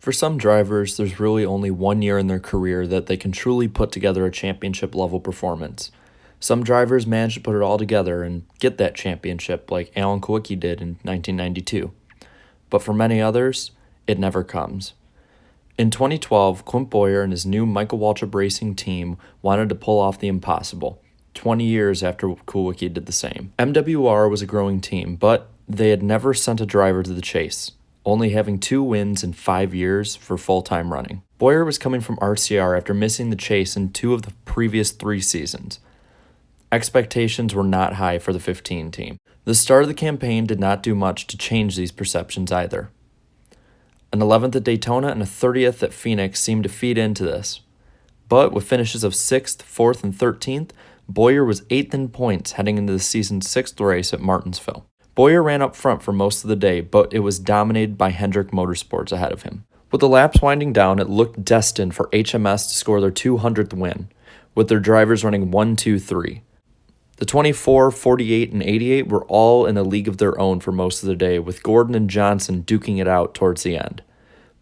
For some drivers, there's really only 1 year in their career that they can truly put together a championship-level performance. Some drivers manage to put it all together and get that championship like Alan Kulwicki did in 1992. But for many others, it never comes. In 2012, Clint Bowyer and his new Michael Waltrip Racing team wanted to pull off the impossible, 20 years after Kulwicki did the same. MWR was a growing team, but they had never sent a driver to the chase, only having 2 wins in 5 years for full-time running. Bowyer was coming from RCR after missing the chase in 2 of the previous 3 seasons. Expectations were not high for the 15 team. The start of the campaign did not do much to change these perceptions either. An 11th at Daytona and a 30th at Phoenix seemed to feed into this. But with finishes of 6th, 4th, and 13th, Bowyer was 8th in points heading into the season's 6th race at Martinsville. Bowyer ran up front for most of the day, but it was dominated by Hendrick Motorsports ahead of him. With the laps winding down, it looked destined for HMS to score their 200th win, with their drivers running 1, 2, 3. The 24, 48, and 88 were all in a league of their own for most of the day, with Gordon and Johnson duking it out towards the end.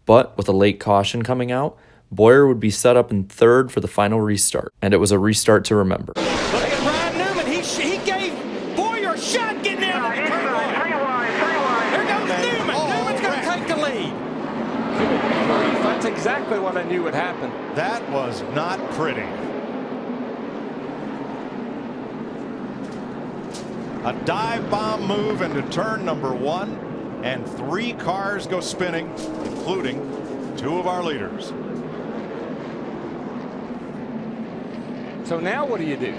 But with a late caution coming out, Bowyer would be set up in 3rd for the final restart, and it was a restart to remember. Look at Ryan Newman. He gave Bowyer a shot getting down to the turn line. There goes Newman. Newman's going to take the lead. That's exactly what I knew would happen. That was not pretty. A dive bomb move into turn number 1, and 3 cars go spinning, including 2 of our leaders. So now what do?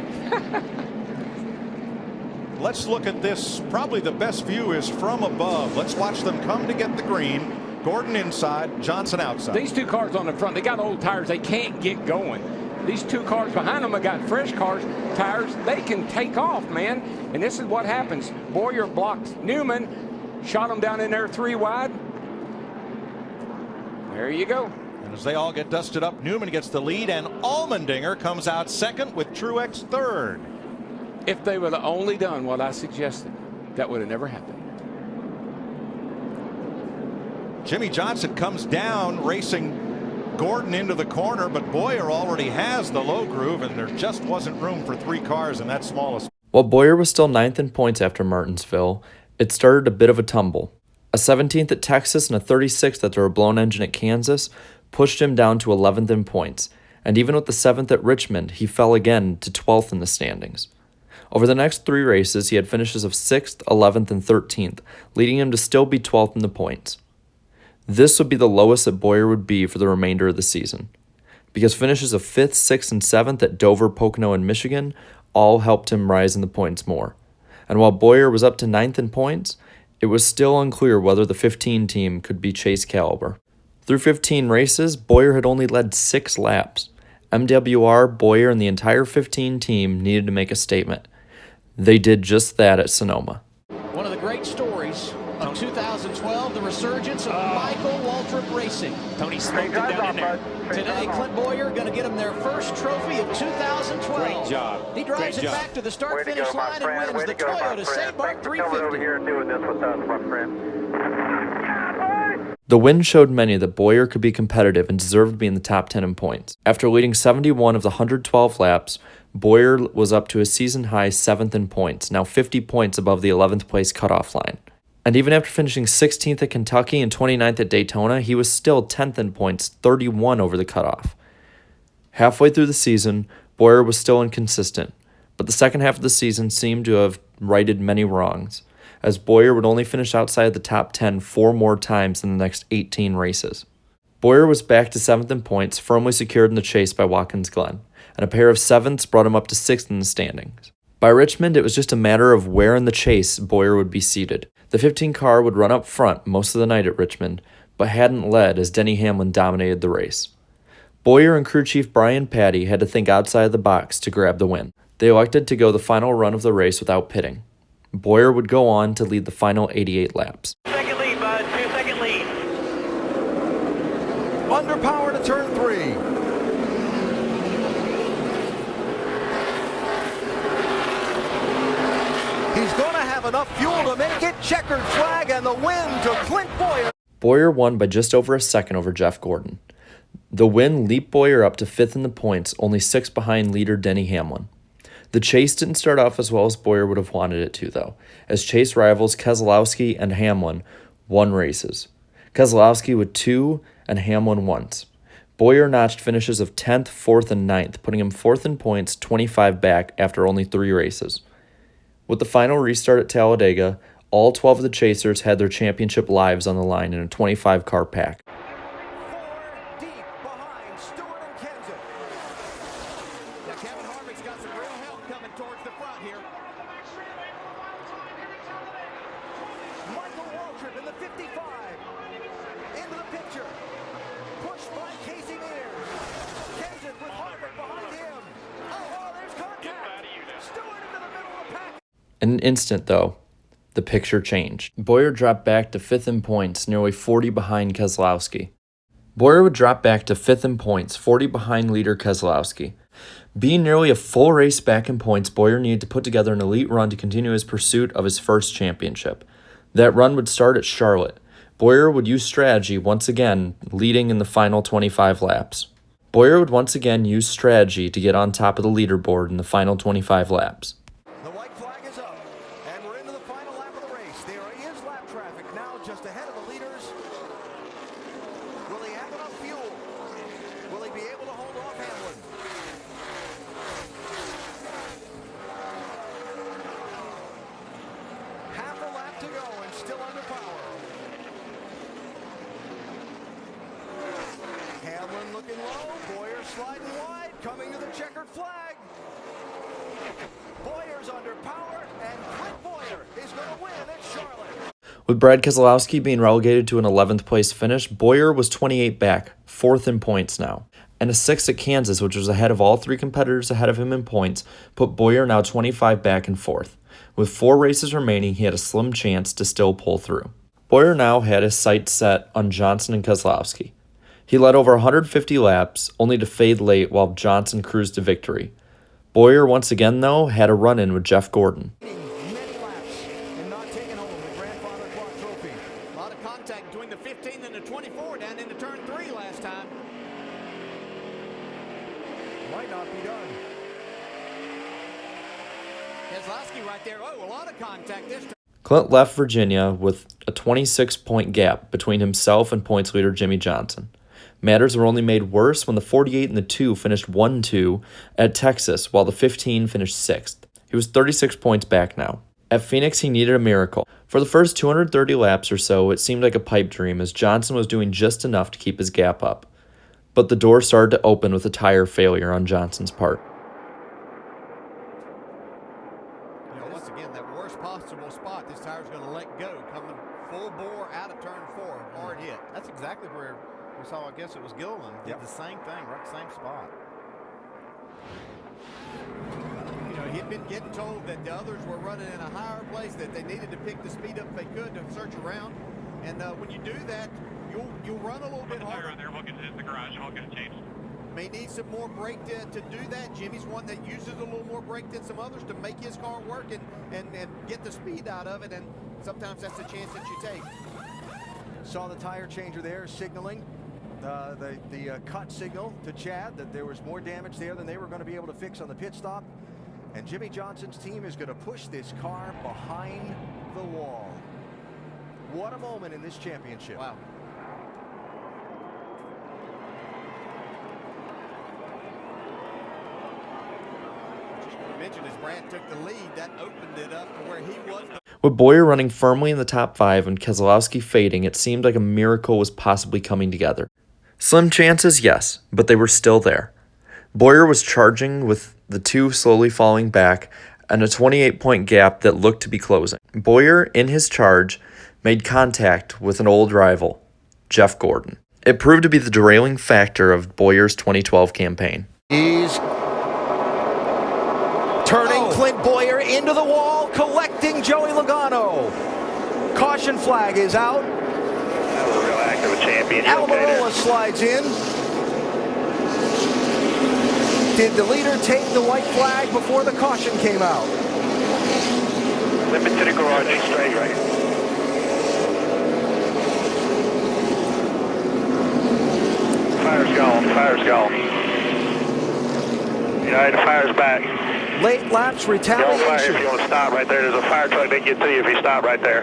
Let's look at this. Probably the best view is from above. Let's watch them come to get the green. Gordon inside, Johnson outside. These 2 cars on the front, they got old tires. They can't get going. These 2 cars behind them have got fresh tires. They can take off, man. And this is what happens. Bowyer blocked Newman, shot him down in there 3 wide. There you go. And as they all get dusted up, Newman gets the lead, and Allmendinger comes out 2nd with Truex 3rd. If they would have only done what I suggested, that would have never happened. Jimmy Johnson comes down, racing Gordon into the corner, but Bowyer already has the low groove, and there just wasn't room for 3 cars in that smallest. While Bowyer was still 9th in points after Martinsville, it started a bit of a tumble. A 17th at Texas and a 36th after a blown engine at Kansas pushed him down to 11th in points, and even with the 7th at Richmond, he fell again to 12th in the standings. Over the next 3 races, he had finishes of 6th, 11th, and 13th, leading him to still be 12th in the points. This would be the lowest that Bowyer would be for the remainder of the season, because finishes of 5th, 6th, and 7th at Dover, Pocono, and Michigan all helped him rise in the points more. And while Bowyer was up to 9th in points, it was still unclear whether the 15 team could be chase caliber. Through 15 races, Bowyer had only led 6 laps. MWR, Bowyer, and the entire 15 team needed to make a statement. They did just that at Sonoma. One of the great stories of 2012, the resurgence of Michael Waltrip Racing. Tony smoked it down in there. Today, Clint Bowyer going to get him their first trophy of 2012. Great job. He drives it back to the start-finish line and wins the Toyota Sabre 350. The win showed many that Bowyer could be competitive and deserved to be in the top 10 in points. After leading 71 of the 112 laps, Bowyer was up to a season-high 7th in points, now 50 points above the 11th place cutoff line. And even after finishing 16th at Kentucky and 29th at Daytona, he was still 10th in points, 31 over the cutoff. Halfway through the season, Bowyer was still inconsistent, but the second half of the season seemed to have righted many wrongs, as Bowyer would only finish outside the top 10 4 more times in the next 18 races. Bowyer was back to 7th in points, firmly secured in the chase by Watkins Glen, and a pair of 7ths brought him up to 6th in the standings. By Richmond, it was just a matter of where in the chase Bowyer would be seated. The 15 car would run up front most of the night at Richmond, but hadn't led as Denny Hamlin dominated the race. Bowyer and crew chief Brian Patty had to think outside the box to grab the win. They elected to go the final run of the race without pitting. Bowyer would go on to lead the final 88 laps. Second lead, bud. 2-second lead. Under power to turn 3. He's going to have enough fuel to make it. Checkered flag and the win to Clint Bowyer. Bowyer won by just over a second over Jeff Gordon. The win leaped Bowyer up to 5th in the points, only 6 behind leader Denny Hamlin. The chase didn't start off as well as Bowyer would have wanted it to, though, as chase rivals Keselowski and Hamlin won races. Keselowski with 2 and Hamlin once. Bowyer notched finishes of 10th, 4th, and 9th, putting him 4th in points, 25 back after only 3 races. With the final restart at Talladega, all 12 of the chasers had their championship lives on the line in a 25-car pack. 4 deep behind Stewart and Kenseth. Now Kevin Harvick's got some real help coming towards the front here. Michael Waltrip in the 55. Into the picture. Pushed by Casey Mears. Kenseth with Harvick behind him. Oh, there's contact. Stewart into the middle of the pack. In an instant, though, the picture changed. Bowyer dropped back to 5th in points, nearly 40 behind Keselowski. Bowyer would drop back to 5th in points, 40 behind leader Keselowski. Being nearly a full race back in points, Bowyer needed to put together an elite run to continue his pursuit of his first championship. That run would start at Charlotte. Bowyer would use strategy once again, leading in the final 25 laps. Bowyer would once again use strategy to get on top of the leaderboard in the final 25 laps. The white flag is up, and we're into the final lap of the race. There is lap traffic now just ahead of the leaders. Will he have enough fuel? Will he be able to hold off Hamlin? Half a lap to go and still under power. Hamlin looking low, Bowyer sliding wide, coming to the checkered flag. Bowyer's under power, and Clint Bowyer is going to win at Charlotte. With Brad Keselowski being relegated to an 11th place finish, Bowyer was 28 back, 4th in points now. And a 6th at Kansas, which was ahead of all 3 competitors ahead of him in points, put Bowyer now 25 back and 4th. With 4 races remaining, he had a slim chance to still pull through. Bowyer now had his sights set on Johnson and Keselowski. He led over 150 laps, only to fade late while Johnson cruised to victory. Bowyer once again, though, had a run-in with Jeff Gordon. Many laps and not taking home the grandfather clock trophy. A lot of contact between the 15 and the 24 down into turn 3 last time. Might not be done. Keselowski right there. Oh, a lot of contact this time. Clint left Virginia with a 26-point gap between himself and points leader Jimmy Johnson. Matters were only made worse when the 48 and the 2 finished 1-2 at Texas, while the 15 finished 6th. He was 36 points back now. At Phoenix, he needed a miracle. For the first 230 laps or so, it seemed like a pipe dream as Johnson was doing just enough to keep his gap up. But the door started to open with a tire failure on Johnson's part. You know, once again, that worst possible spot, this tire's going to let go, coming full bore out of turn 4, hard hit. That's exactly where we saw, I guess it was Gilliland, did the same thing, right the same spot. You know, he'd been getting told that the others were running in a higher place, that they needed to pick the speed up they could to search around. And when you do that, you'll run a little bit harder. There, we'll get it in the garage and I'll get it changed. May need some more brake to do that. Jimmy's one that uses a little more brake than some others to make his car work and get the speed out of it. And sometimes that's the chance that you take. Saw the tire changer there signaling the cut signal to Chad that there was more damage there than they were going to be able to fix on the pit stop. And Jimmy Johnson's team is going to push this car behind the wall. What a moment in this championship. Wow. I mentioned as Brad took the lead, that opened it up to where he was. With Bowyer running firmly in the top 5 and Keselowski fading, it seemed like a miracle was possibly coming together. Slim chances, yes, but they were still there. Bowyer was charging with the 2 slowly falling back and a 28-point gap that looked to be closing. Bowyer, in his charge, made contact with an old rival, Jeff Gordon. It proved to be the derailing factor of Bowyer's 2012 campaign. He's turning Clint Bowyer into the wall, collecting Joey Logano. Caution flag is out. That was a real act of a champion. Almirola slides in. Did the leader take the white flag before the caution came out? Limit to the garage straight right. right, the fire's back. Late laps Yellow fire if retaliation. you want to stop right there. There's a fire truck that get to you if you stop right there.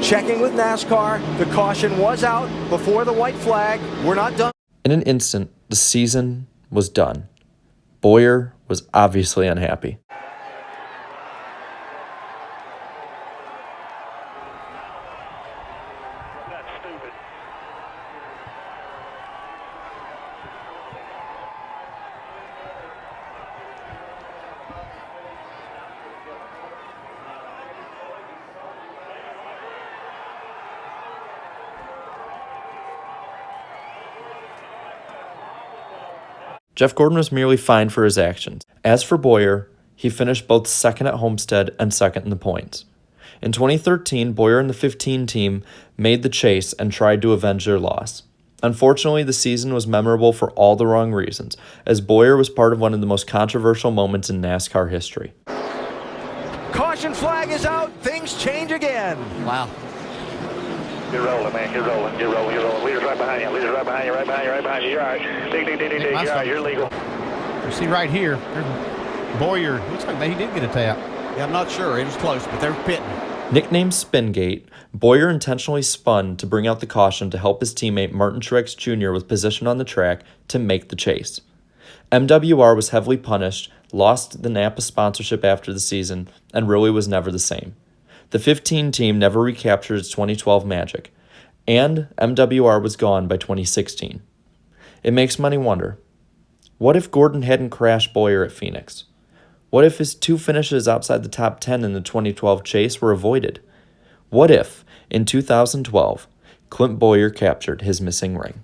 Checking with NASCAR. The caution was out before the white flag. We're not done. In an instant, the season was done. Bowyer was obviously unhappy. That's stupid. Jeff Gordon was merely fined for his actions. As for Bowyer, he finished both second at Homestead and second in the points. In 2013, Bowyer and the 15 team made the chase and tried to avenge their loss. Unfortunately, the season was memorable for all the wrong reasons, as Bowyer was part of one of the most controversial moments in NASCAR history. Caution flag is out. Things change again. Wow. You're rolling, man. You're rolling. You're rolling. You're rolling. Leader's right behind you. Leader's right behind you. Right behind you. Right behind you. You're all right. Dig, dig, dig, dig, dig. You're all right. You're legal. You see right here, there's Bowyer. Looks like he did get a tap. Yeah, I'm not sure. It was close, but they're pitting. Nicknamed Spingate, Bowyer intentionally spun to bring out the caution to help his teammate Martin Truex Jr. with position on the track to make the chase. MWR was heavily punished, lost the Napa sponsorship after the season, and really was never the same. The 15 team never recaptured its 2012 magic, and MWR was gone by 2016. It makes many wonder, what if Gordon hadn't crashed Bowyer at Phoenix? What if his 2 finishes outside the top 10 in the 2012 chase were avoided? What if, in 2012, Clint Bowyer captured his missing ring?